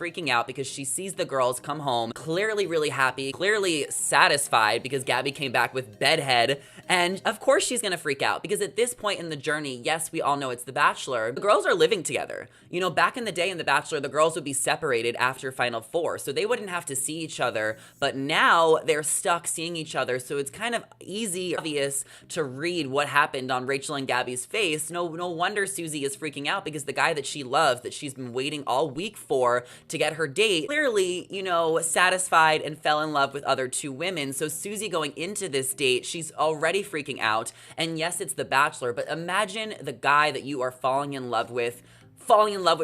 freaking out because she sees the girls come home, clearly really happy, clearly satisfied because Gabby came back with bedhead. And of course she's gonna freak out because at this point in the journey, yes, we all know it's The Bachelor. The girls are living together. You know, back in the day in The Bachelor, the girls would be separated after Final Four, so they wouldn't have to see each other. But now they're stuck seeing each other, so it's kind of easy, obvious to read what happened on Rachel and Gabby's face. No wonder Susie is freaking out because the guy that she loves, that she's been waiting all week for to get her date, clearly, you know, satisfied and fell in love with other two women. So Susie going into this date, she's already freaking out. And yes, it's The Bachelor, but imagine the guy that you are falling in love with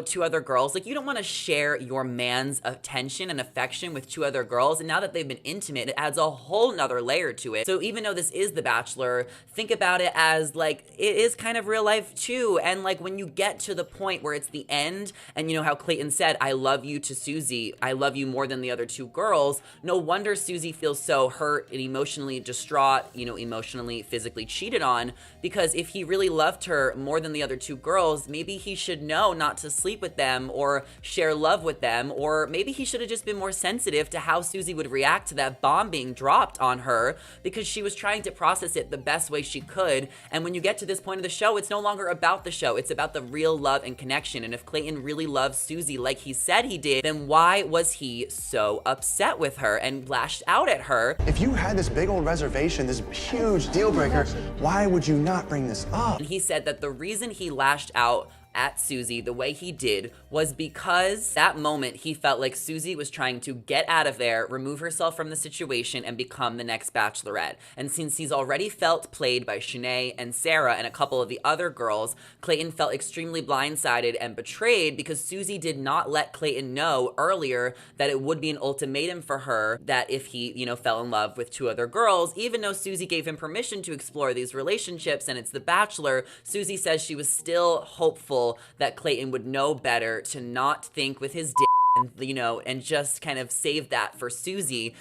two other girls. Like, you don't want to share your man's attention and affection with two other girls. And now that they've been intimate, it adds a whole nother layer to it. So even though this is The Bachelor, think about it as like, it is kind of real life too. And like, when you get to the point where it's the end, and you know how Clayton said, I love you to Susie, I love you more than the other two girls. No wonder Susie feels so hurt and emotionally distraught, you know, emotionally, physically cheated on, because if he really loved her more than the other two girls, maybe he should know not to sleep with them or share love with them, or maybe he should have just been more sensitive to how Susie would react to that bomb being dropped on her, because she was trying to process it the best way she could. And when you get to this point of the show, it's no longer about the show, it's about the real love and connection. And if Clayton really loves Susie like he said he did, then why was he so upset with her and lashed out at her? If you had this big old reservation, this huge deal breaker, why would you not bring this up? And he said that the reason he lashed out at Susie the way he did was because that moment he felt like Susie was trying to get out of there, remove herself from the situation, and become the next Bachelorette. And since he's already felt played by Shanae and Sarah and a couple of the other girls, Clayton felt extremely blindsided and betrayed because Susie did not let Clayton know earlier that it would be an ultimatum for her that if he, you know, fell in love with two other girls, even though Susie gave him permission to explore these relationships and it's The Bachelor, Susie says she was still hopeful that Clayton would know better to not think with his dick, and, you know, and just kind of save that for Susie.